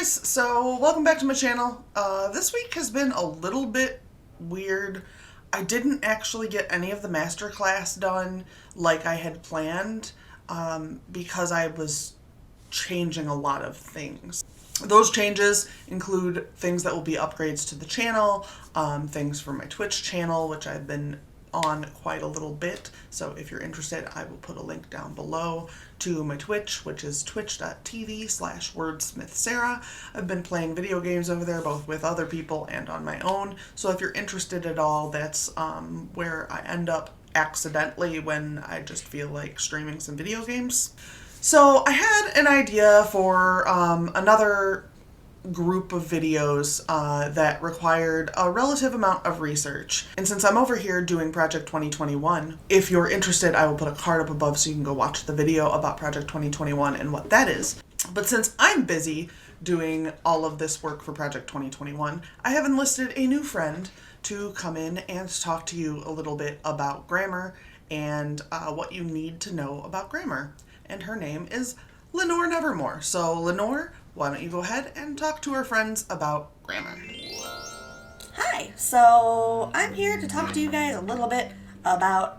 guys, so welcome back to my channel. This week has been a little bit weird. I didn't actually get any of the masterclass done like I had planned because I was changing a lot of things. Those changes include things that will be upgrades to the channel, things for my Twitch channel, which I've been on quite a little bit, so if you're interested, I will put a link down below to my Twitch, which is twitch.tv/wordsmithsarah. I've been playing video games over there, both with other people and on my own, so if you're interested at all, that's where I end up accidentally when I just feel like streaming some video games. So I had an idea for another group of videos that required a relative amount of research. And since I'm over here doing Project 2021, if you're interested, I will put a card up above so you can go watch the video about Project 2021 and what that is. But since I'm busy doing all of this work for Project 2021, I have enlisted a new friend to come in and talk to you a little bit about grammar and what you need to know about grammar. And her name is Lenore Nevermore. So Lenore, why don't you go ahead and talk to our friends about grammar. Hi, so I'm here to talk to you guys a little bit about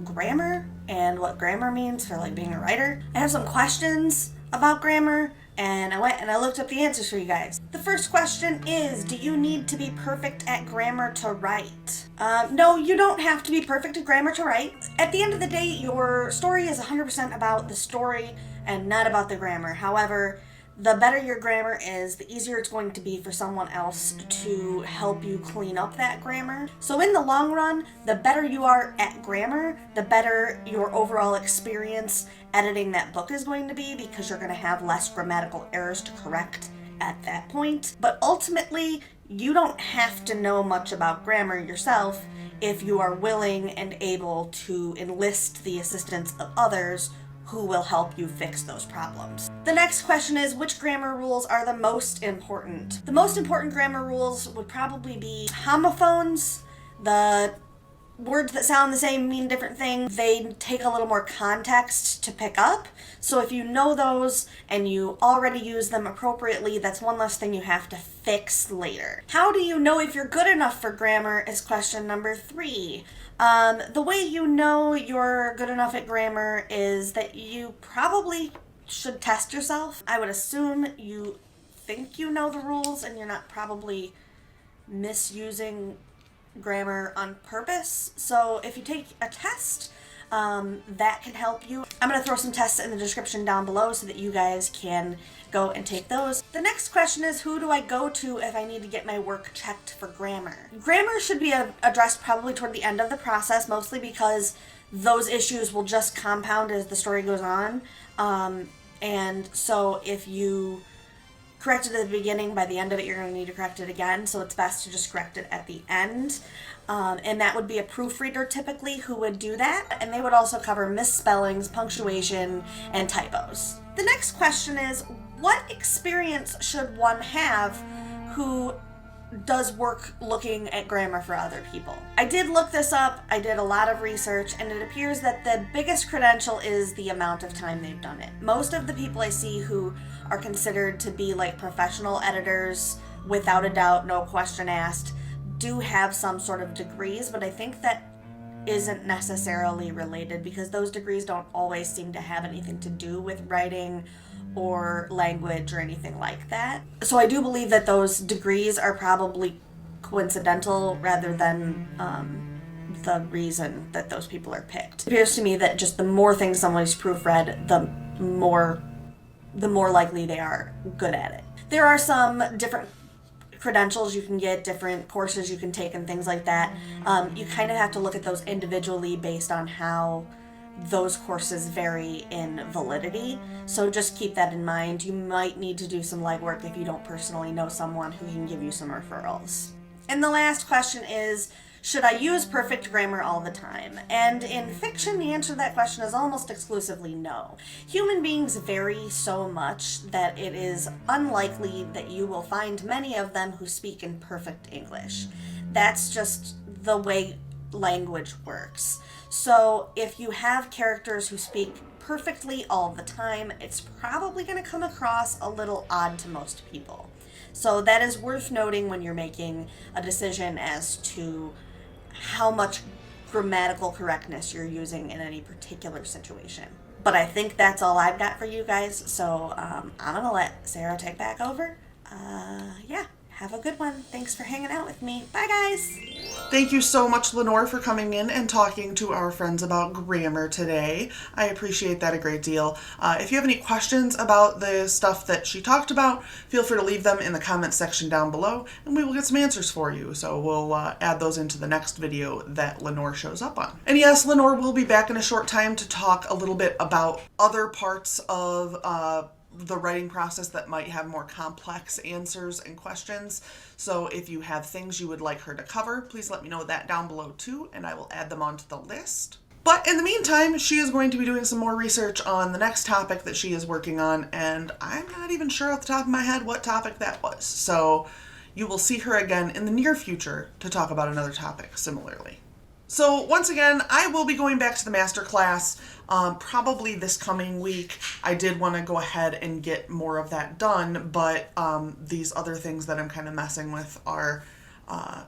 grammar and what grammar means for being a writer. I have some questions about grammar and I went and I looked up the answers for you guys. The first question is, do you need to be perfect at grammar to write? No, you don't have to be perfect at grammar to write. At the end of the day, your story is 100% about the story and not about the grammar. However, the better your grammar is, the easier it's going to be for someone else to help you clean up that grammar. So in the long run, the better you are at grammar, the better your overall experience editing that book is going to be, because you're going to have less grammatical errors to correct at that point. But ultimately, you don't have to know much about grammar yourself if you are willing and able to enlist the assistance of others who will help you fix those problems. The next question is, which grammar rules are the most important? The most important grammar rules would probably be homophones. The words that sound the same mean different things. They take a little more context to pick up. So if you know those and you already use them appropriately, that's one less thing you have to fix later. How do you know if you're good enough for grammar is question number 3. The way you know you're good enough at grammar is that you probably should test yourself. I would assume you think you know the rules and you're not probably misusing grammar on purpose. So if you take a test, that can help you. I'm going to throw some tests in the description down below so that you guys can go and take those. The next question is, who do I go to if I need to get my work checked for grammar? Grammar should be addressed probably toward the end of the process, mostly because those issues will just compound as the story goes on. And so if you correct it at the beginning, by the end of it you're going to need to correct it again, so it's best to just correct it at the end. And that would be a proofreader typically who would do that, and they would also cover misspellings, punctuation, and typos. The next question is, what experience should one have who does work looking at grammar for other people? I did look this up, I did a lot of research, and it appears that the biggest credential is the amount of time they've done it. Most of the people I see who are considered to be professional editors, without a doubt, no question asked, do have some sort of degrees, but I think that isn't necessarily related because those degrees don't always seem to have anything to do with writing or language or anything like that. So I do believe that those degrees are probably coincidental rather than the reason that those people are picked. It appears to me that just the more things someone's proofread, the more likely they are good at it. There are some different credentials you can get, different courses you can take and things like that. You kind of have to look at those individually based on how those courses vary in validity. So just keep that in mind. You might need to do some legwork if you don't personally know someone who can give you some referrals. And the last question is, should I use perfect grammar all the time? And in fiction, the answer to that question is almost exclusively no. Human beings vary so much that it is unlikely that you will find many of them who speak in perfect English. That's just the way language works. So if you have characters who speak perfectly all the time, it's probably going to come across a little odd to most people. So that is worth noting when you're making a decision as to how much grammatical correctness you're using in any particular situation. But I think that's all I've got for you guys, so I'm going to let Sarah take back over. Yeah, have a good one. Thanks for hanging out with me. Bye, guys. Thank you so much, Lenore, for coming in and talking to our friends about grammar today. I appreciate that a great deal. If you have any questions about the stuff that she talked about, feel free to leave them in the comments section down below, and we will get some answers for you. So we'll add those into the next video that Lenore shows up on. And yes, Lenore will be back in a short time to talk a little bit about other parts of the writing process that might have more complex answers and questions. So if you have things you would like her to cover, please let me know that down below too, and I will add them onto the list. But in the meantime, she is going to be doing some more research on the next topic that she is working on, and I'm not even sure off the top of my head what topic that was. So you will see her again in the near future to talk about another topic similarly. So once again, I will be going back to the masterclass probably this coming week. I did want to go ahead and get more of that done, but these other things that I'm kind of messing with are a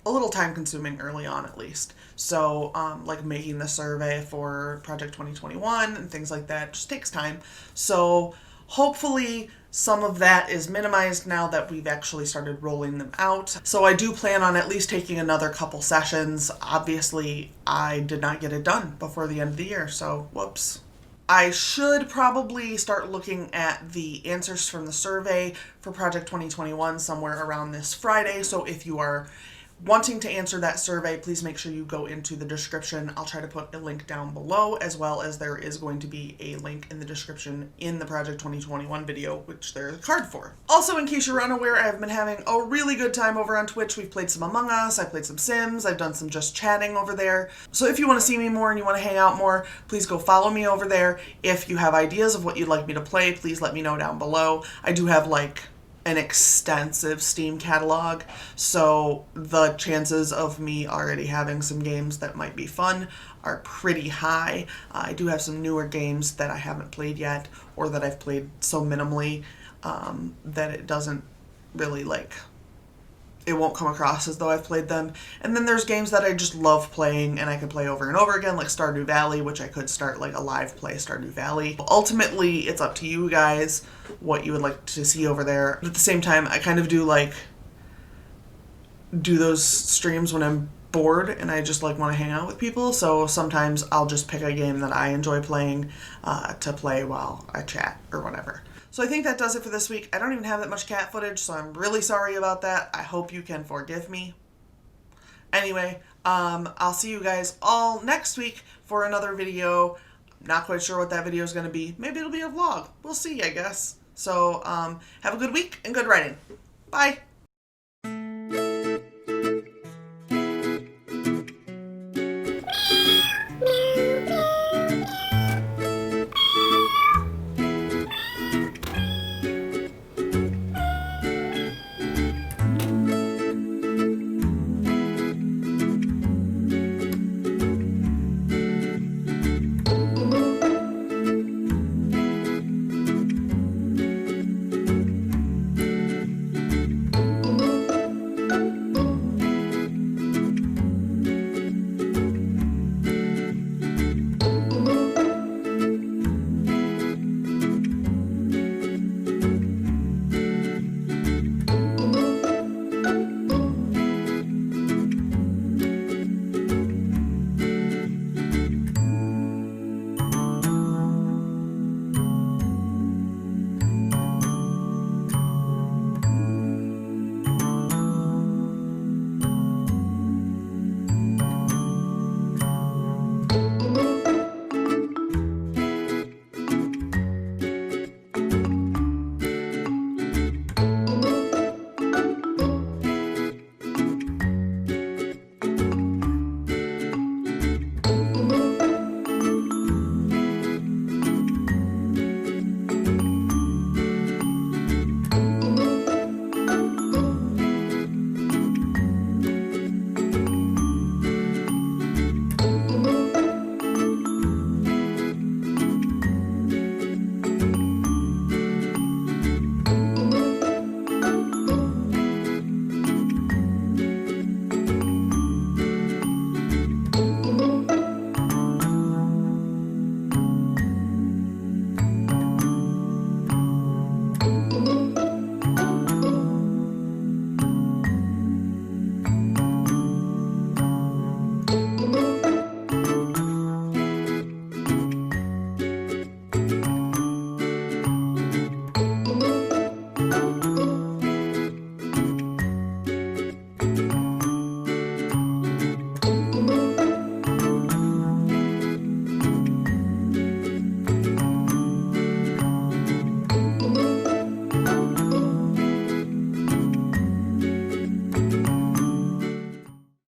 little time consuming early on at least. So like making the survey for Project 2021 and things like that just takes time. So hopefully some of that is minimized now that we've actually started rolling them out. So I do plan on at least taking another couple sessions. Obviously, I did not get it done before the end of the year, so whoops. I should probably start looking at the answers from the survey for Project 2021 somewhere around this Friday. So if you are wanting to answer that survey, please make sure you go into the description. I'll try to put a link down below, as well as there is going to be a link in the description in the Project 2021 video, which there's a card for. Also, in case you're unaware, I've been having a really good time over on Twitch. We've played some Among Us, I played some Sims, I've done some just chatting over there. So if you want to see me more and you want to hang out more, please go follow me over there. If you have ideas of what you'd like me to play, please let me know down below. I do have like an extensive Steam catalog, so the chances of me already having some games that might be fun are pretty high. I do have some newer games that I haven't played yet, or that I've played so minimally that it doesn't really it won't come across as though I've played them. And then there's games that I just love playing and I can play over and over again, like Stardew Valley, which I could start like a live play Stardew Valley. Ultimately, it's up to you guys what you would like to see over there. But at the same time, I kind of do those streams when I'm bored and I just want to hang out with people. So sometimes I'll just pick a game that I enjoy playing to play while I chat or whatever. So I think that does it for this week. I don't even have that much cat footage, so I'm really sorry about that. I hope you can forgive me. Anyway, I'll see you guys all next week for another video. I'm not quite sure what that video is going to be. Maybe it'll be a vlog. We'll see, I guess. So have a good week and good writing. Bye.